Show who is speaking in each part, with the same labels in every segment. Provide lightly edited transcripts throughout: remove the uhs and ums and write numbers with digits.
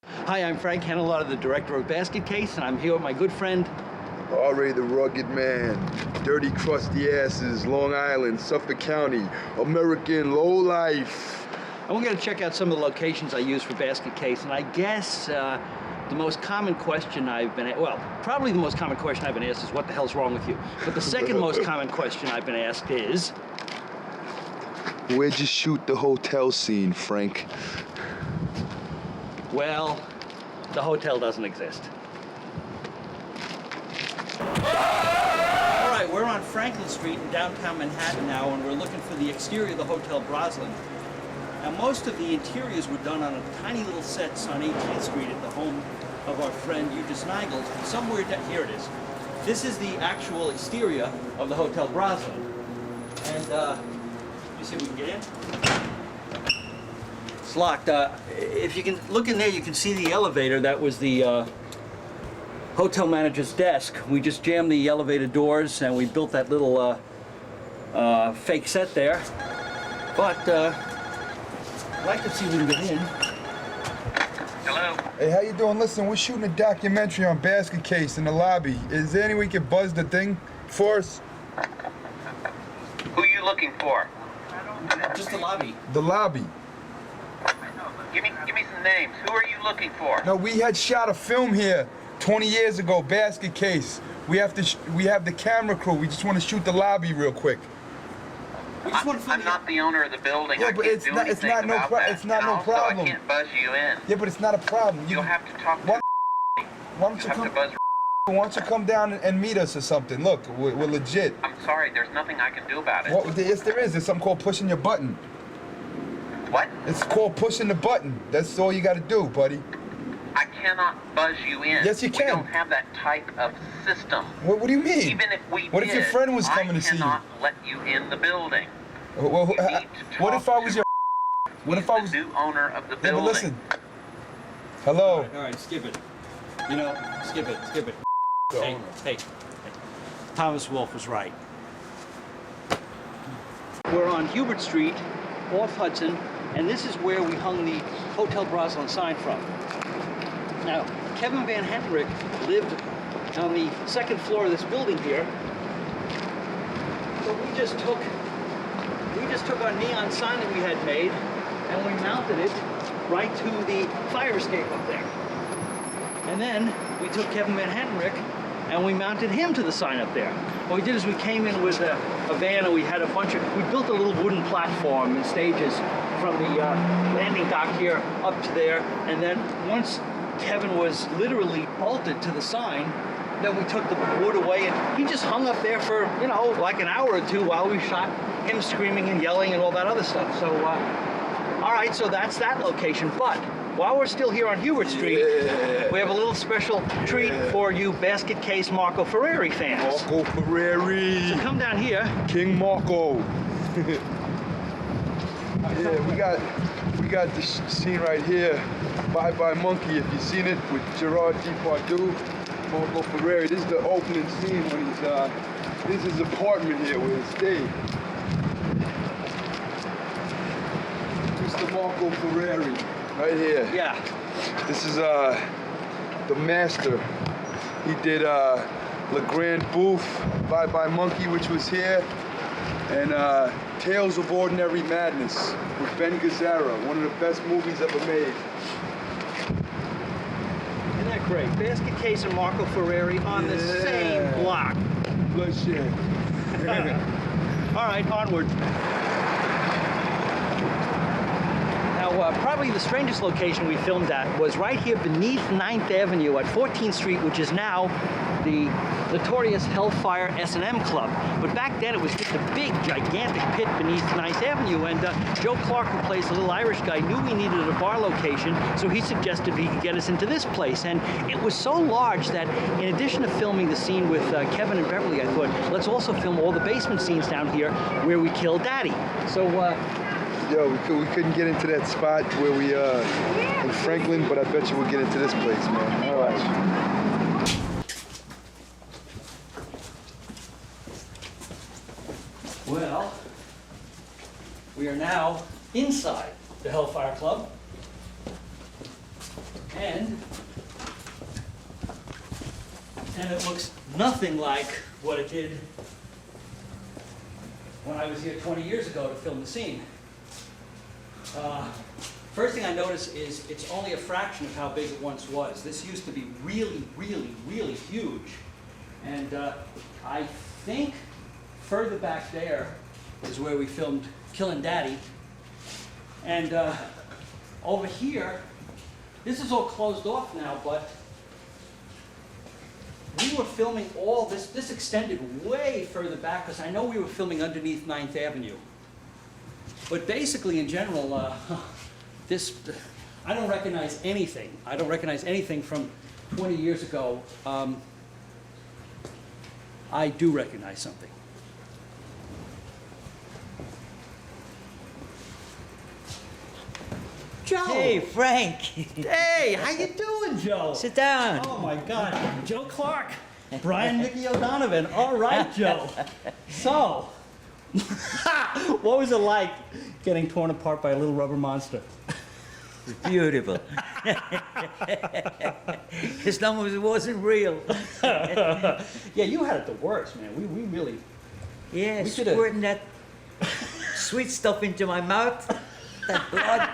Speaker 1: Hi, I'm Frank Henelot, the director of Basket Case, and I'm here with my good friend...
Speaker 2: R.A. the Rugged Man, Dirty Crusty Asses, Long Island, Suffolk County, American lowlife.
Speaker 1: And we're going to check out some of the locations I use for Basket Case, and I guess the most common question I've been... Well, probably the most common question I've been asked is, what the hell's wrong with you? But the second most common question I've been asked is...
Speaker 2: Where'd you shoot the hotel scene, Frank?
Speaker 1: Well, the hotel doesn't exist. All right, we're on Franklin Street in downtown Manhattan now, and we're looking for the exterior of the Hotel Broslin. Now, most of the interiors were done on tiny little sets on 18th Street at the home of our friend Eustace Nichols. Somewhere down here it is. This is the actual exterior of the Hotel Broslin. And, let me see if we can get in. It's locked. If you can look in there, you can see the elevator. That was the hotel manager's desk. We just jammed the elevator doors and we built that little fake set there. But I'd like to see if we can get in.
Speaker 3: Hello?
Speaker 4: Hey, how you doing? Listen, we're shooting a documentary on Basket Case in the lobby. Is there any way we can buzz the thing for us?
Speaker 3: Who are you looking for?
Speaker 1: Just the lobby.
Speaker 4: The lobby.
Speaker 3: Give me some names. Who are you looking for?
Speaker 4: No, we had shot a film here 20 years ago, Basket Case. We have the camera crew. We just want to shoot the lobby real quick.
Speaker 3: I'm not the owner of the building.
Speaker 4: Yeah,
Speaker 3: I
Speaker 4: but
Speaker 3: can't
Speaker 4: it's
Speaker 3: do
Speaker 4: not
Speaker 3: anything
Speaker 4: no
Speaker 3: about that.
Speaker 4: it's not
Speaker 3: And
Speaker 4: no
Speaker 3: also,
Speaker 4: problem.
Speaker 3: I can't buzz you in.
Speaker 4: Yeah, but it's not a problem.
Speaker 3: You'll have to talk to
Speaker 4: Why don't you
Speaker 3: have
Speaker 4: come?
Speaker 3: to buzz.
Speaker 4: Why don't you come down and meet us or something? Look, we're legit.
Speaker 3: I'm sorry, there's nothing I can do about it.
Speaker 4: Yes, there is. There's something called pushing your button.
Speaker 3: What?
Speaker 4: It's called pushing the button. That's all you got to do, buddy.
Speaker 3: I cannot buzz you in.
Speaker 4: Yes, you can.
Speaker 3: We don't have that type of system.
Speaker 4: What do you mean?
Speaker 3: Even if we
Speaker 4: What
Speaker 3: did,
Speaker 4: if your friend was coming to see you?
Speaker 3: I cannot let you in the building.
Speaker 4: Well,
Speaker 3: You need to
Speaker 4: what if
Speaker 3: talk
Speaker 4: I was
Speaker 3: to
Speaker 4: your? What if I was?
Speaker 3: the new owner of the
Speaker 4: Yeah,
Speaker 3: building?
Speaker 4: but listen. Hello.
Speaker 1: All right, skip it. You know, skip it. Hey, hey. Thomas Wolfe was right. We're on Hubert Street, off Hudson, and this is where we hung the Hotel Broslin sign from. Now, Kevin Van Henrick lived on the second floor of this building here. So we just took our neon sign that we had made and we mounted it right to the fire escape up there. And then we took Kevin Van Henrick and we mounted him to the sign up there. What we did is we came in with a van and we had we built a little wooden platform and stages from the landing dock here up to there. And then once Kevin was literally bolted to the sign, then we took the wood away and he just hung up there for, you know, like an hour or two while we shot him screaming and yelling and all that other stuff. So, all right, so that's that location. But while we're still here on Hubert Street, we have a little special treat for you Basket Case Marco Ferreri fans.
Speaker 2: Marco Ferreri.
Speaker 1: So come down here.
Speaker 2: King Marco. Yeah, we got this scene right here. Bye Bye Monkey, if you've seen it, with Gerard Depardieu, Marco Ferreri. This is the opening scene when he's this is his apartment here where he stayed. Mr. Marco Ferreri, right here.
Speaker 1: Yeah.
Speaker 2: This is the master. He did Le Grand Bouffe, Bye Bye Monkey, which was here, and Tales of Ordinary Madness with Ben Gazzara, one of the best movies ever made.
Speaker 1: Isn't that great? Basket Case and Marco Ferreri on the same block.
Speaker 2: Bloodshed.
Speaker 1: All right, onward. Now, probably the strangest location we filmed at was right here beneath 9th Avenue at 14th Street, which is now the notorious Hellfire S&M Club. But back then it was just a big, gigantic pit beneath 9th Avenue, and Joe Clark, who plays the little Irish guy, knew we needed a bar location, so he suggested he could get us into this place. And it was so large that in addition to filming the scene with Kevin and Beverly, I thought, let's also film all the basement scenes down here where we kill Daddy. So,
Speaker 2: Yo, we couldn't get into that spot where we, in Franklin, but I bet you we'll get into this place, man. All right.
Speaker 1: well, we are now inside the Hellfire Club. And it looks nothing like what it did when I was here 20 years ago to film the scene. First thing I notice is it's only a fraction of how big it once was. This used to be really, really, really huge. And I think further back there is where we filmed Killin' Daddy. And over here, this is all closed off now, but we were filming all this. This extended way further back because I know we were filming underneath 9th Avenue. But basically, in general, I don't recognize anything. I don't recognize anything from 20 years ago. I do recognize something. Joe!
Speaker 5: Hey, Frank.
Speaker 1: Hey, how you doing, Joe?
Speaker 5: Sit down.
Speaker 1: Oh my God, Joe Clark, Brian Mickey O'Donovan. All right, Joe. So, what was it like getting torn apart by a little rubber monster?
Speaker 5: It's beautiful. As long as it wasn't real.
Speaker 1: Yeah, you had it the worst, man. We really.
Speaker 5: Yeah,
Speaker 1: We coulda-
Speaker 5: squirting that sweet stuff into my mouth. That blood.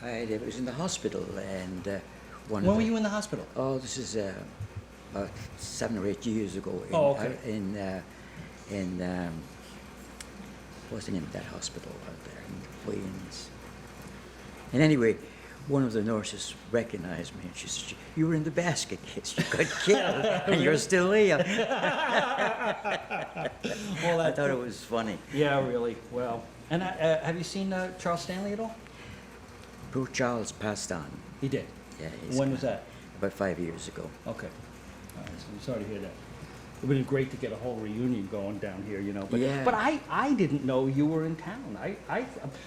Speaker 5: I was in the hospital, and
Speaker 1: When were you in the hospital?
Speaker 5: Oh, this is about 7 or 8 years ago.
Speaker 1: Oh, okay.
Speaker 5: What's the name of that hospital out there in Queens? And anyway, one of the nurses recognized me, and she said, "You were in the basket case. You got killed, and you're still here."
Speaker 1: Well,
Speaker 5: I thought it was funny.
Speaker 1: Yeah, really. Well, and have you seen Charles Stanley at all?
Speaker 5: Poor Charles passed on.
Speaker 1: He did.
Speaker 5: Yeah, he's
Speaker 1: When was that?
Speaker 5: About 5 years ago.
Speaker 1: Okay. All right, so I'm sorry to hear that. It would have been great to get a whole reunion going down here, you know. But,
Speaker 5: Yeah.
Speaker 1: but I didn't know you were in town.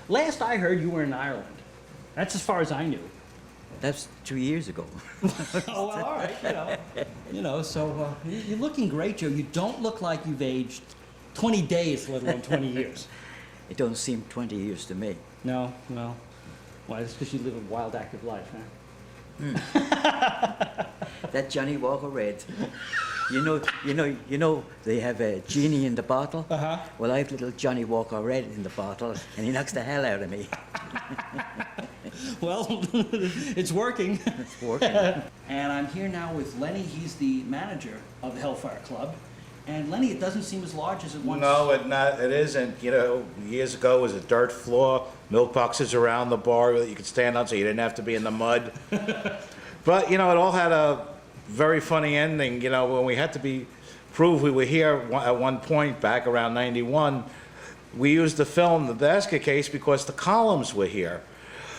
Speaker 1: Last I heard, you were in Ireland. That's as far as I knew.
Speaker 5: That's 2 years ago.
Speaker 1: Oh, well, all right, so you're looking great, Joe. You don't look like you've aged 20 days, let alone 20 years.
Speaker 5: It don't seem 20 years to me.
Speaker 1: No, well, why? It's because you live a wild, active life, huh?
Speaker 5: That Johnny Walker Red. You know, they have a genie in the bottle.
Speaker 1: Uh-huh.
Speaker 5: Well, I have little Johnny Walker Red in the bottle, and he knocks the hell out of me.
Speaker 1: Well, it's working.
Speaker 5: It's working.
Speaker 1: And I'm here now with Lenny. He's the manager of the Hellfire Club. And Lenny, it doesn't seem as large as it once.
Speaker 6: No, it isn't. You know, years ago it was a dirt floor, milk boxes around the bar that you could stand on so you didn't have to be in the mud. But, you know, it all had a very funny ending. You know, when we had to prove we were here at one point back around 91, we used to film the basket case because the columns were here.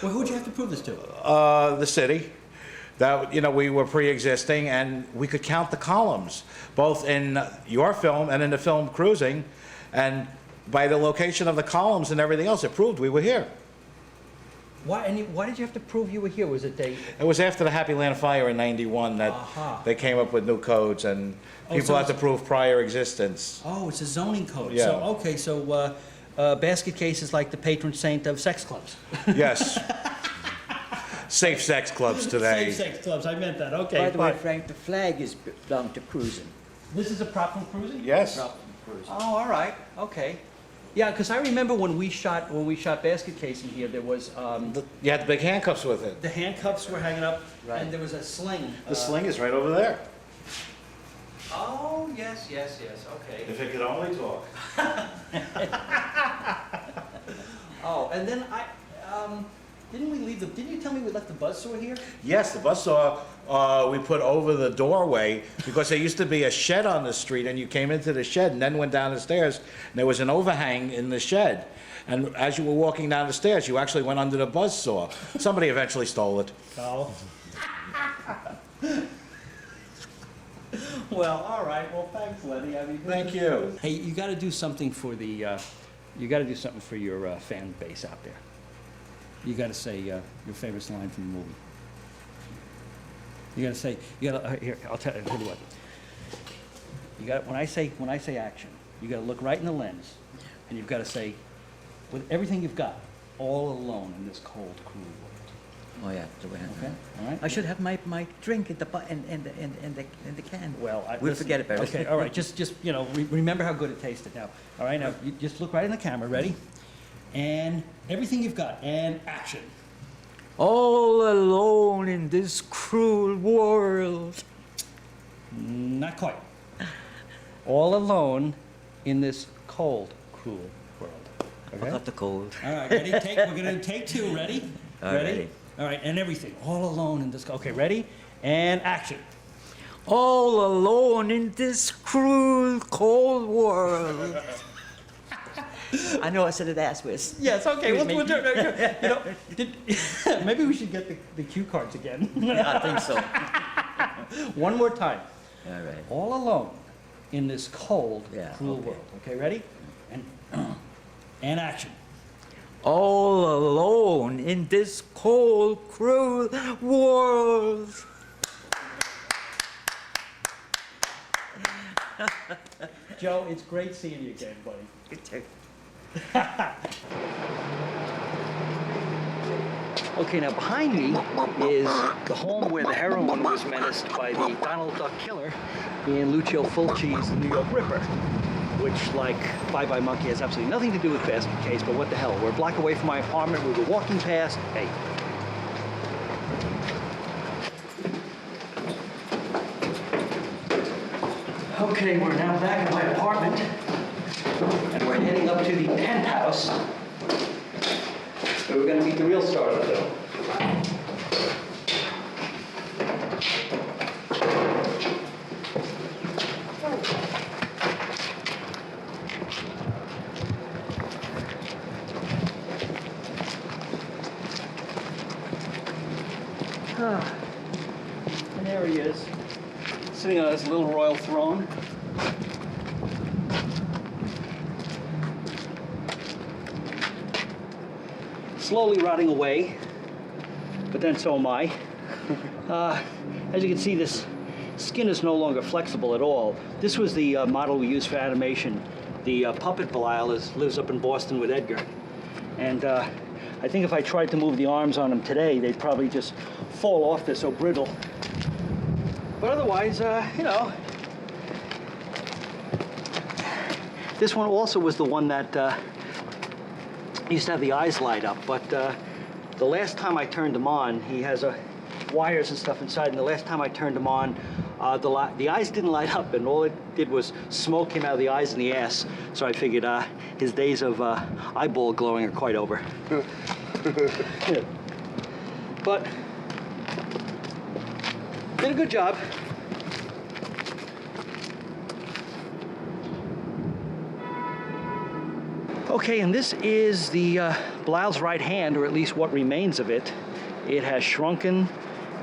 Speaker 1: Well, who'd you have to prove this to?
Speaker 6: The city. That, you know, we were pre-existing, and we could count the columns, both in your film and in the film Cruising, and by the location of the columns and everything else, it proved we were here.
Speaker 1: Why did you have to prove you were here? Was it they?
Speaker 6: It was after the Happy Land fire in '91 that they came up with new codes, and people
Speaker 1: so
Speaker 6: had to
Speaker 1: it's-
Speaker 6: prove prior existence.
Speaker 1: Oh, it's a zoning code.
Speaker 6: Yeah.
Speaker 1: So, okay, so basket case is like the patron saint of sex clubs.
Speaker 6: Yes. Safe sex clubs today.
Speaker 1: Safe sex clubs, I meant that, okay.
Speaker 5: By the way,
Speaker 1: fine.
Speaker 5: Frank, the flag is belonged to Cruising.
Speaker 1: This is a prop from Cruising?
Speaker 6: Yes.
Speaker 5: Prop from Cruising.
Speaker 1: Oh, all right, okay. Yeah, because I remember when we shot basket case in here, there was,
Speaker 6: You had the big handcuffs with it.
Speaker 1: the handcuffs were hanging up,
Speaker 5: Right.
Speaker 1: and there was a sling.
Speaker 6: The sling is right over there.
Speaker 1: Oh, yes, okay.
Speaker 6: If it could only talk.
Speaker 1: Oh, and then didn't you tell me we left the buzzsaw here?
Speaker 6: Yes, the buzzsaw we put over the doorway because there used to be a shed on the street, and you came into the shed and then went down the stairs, and there was an overhang in the shed. And as you were walking down the stairs, you actually went under the buzzsaw. Somebody eventually stole it.
Speaker 1: Oh. Well, all right. Well, thanks, Lenny. I mean,
Speaker 6: Thank you.
Speaker 1: Hey, you got to do something for your fan base out there. You got to say your favorite line from the movie. You got to say. Here. I'll tell you what. You got when I say action. You got to look right in the lens, and you've got to say, with everything you've got, all alone in this cold, cruel world.
Speaker 5: Oh yeah, the way.
Speaker 1: Okay, all right.
Speaker 5: I should have my drink in the the can.
Speaker 1: Well,
Speaker 5: we'll
Speaker 1: listen,
Speaker 5: forget about it.
Speaker 1: Okay, all right. Just you know, remember how good it tasted. Now, all right. Now, you just look right in the camera. Ready? And everything you've got. And action.
Speaker 5: All alone in this cruel world.
Speaker 1: Not quite. All alone in this cold, cruel world.
Speaker 5: I got the cold.
Speaker 1: All right, ready? We're gonna take two. Ready?
Speaker 5: All right, ready.
Speaker 1: All right, and everything. All alone in this. Okay, ready? And action.
Speaker 5: All alone in this cruel, cold world. I know I said it ass with.
Speaker 1: Yes. Okay. We'll do it. You know, maybe we should get the cue cards again.
Speaker 5: Yeah, I think so.
Speaker 1: One more time.
Speaker 5: All right.
Speaker 1: All alone in this cold, cruel
Speaker 5: okay.
Speaker 1: world. Okay, ready? And action.
Speaker 5: All alone in this cold, cruel world.
Speaker 1: Joe, it's great seeing you again, buddy.
Speaker 5: Good too.
Speaker 1: Okay, now behind me is the home where the heroine was menaced by the Donald Duck Killer in Lucio Fulci's The New York Ripper, which, like Bye Bye Monkey, has absolutely nothing to do with Basket Case, but what the hell. We're a block away from my apartment. We were walking past. Hey. Okay, we're now back at my apartment, and we're heading up to the penthouse. So we're going to meet the real star of the film. And there he is, sitting on his little royal throne. Slowly rotting away, but then so am I. As you can see, this skin is no longer flexible at all. This was the model we used for animation. The puppet Belial lives up in Boston with Edgar. And I think if I tried to move the arms on him today, they'd probably just fall off. They're so brittle. But otherwise, you know, this one also was the one that used to have the eyes light up, but the last time I turned him on, he has wires and stuff inside, and the last time I turned him on, the eyes didn't light up, and all it did was smoke came out of the eyes and the ass, so I figured his days of eyeball glowing are quite over. But, did a good job. Okay, and this is the Belial's right hand, or at least what remains of it. It has shrunken,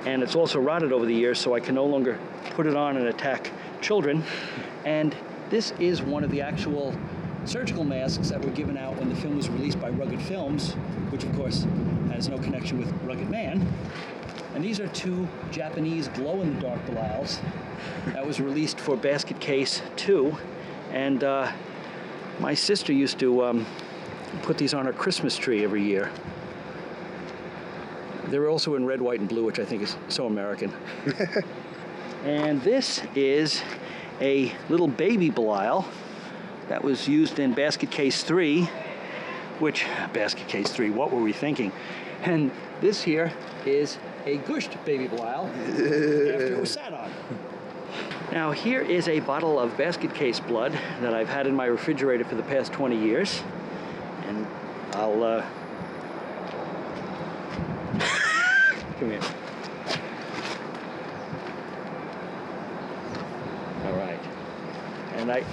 Speaker 1: and it's also rotted over the years, so I can no longer put it on and attack children. And this is one of the actual surgical masks that were given out when the film was released by Rugged Films, which of course has no connection with Rugged Man. And these are two Japanese glow-in-the-dark Belials that was released for Basket Case 2. And my sister used to put these on her Christmas tree every year. They were also in red, white, and blue, which I think is so American. And this is a little baby Belial that was used in Basket Case 3, which, Basket Case 3, what were we thinking? And this here is a gushed baby Belial after it was sat on. Now here is a bottle of Basket Case blood that I've had in my refrigerator for the past 20 years. And I'll, come here. All right. And I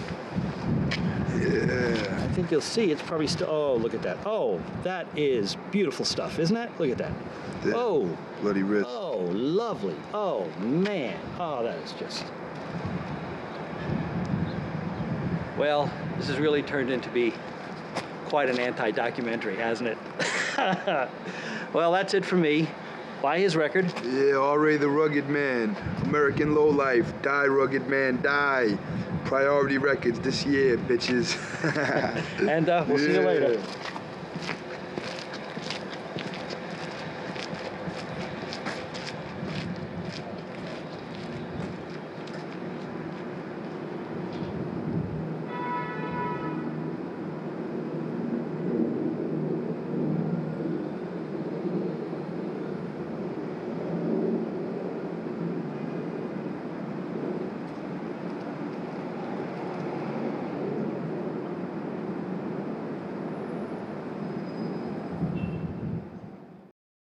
Speaker 1: think you'll see it's probably still, oh, look at that. Oh, that is beautiful stuff, isn't it? Look at that. Oh.
Speaker 2: Bloody wrist.
Speaker 1: Oh, lovely. Oh, man. Oh, that is just... Well, this has really turned into be quite an anti-documentary, hasn't it? Well, that's it for me. Buy his record.
Speaker 2: Yeah, R.A. the Rugged Man. American Lowlife. Die, Rugged Man, die. Priority Records this year, bitches.
Speaker 1: And we'll see you later.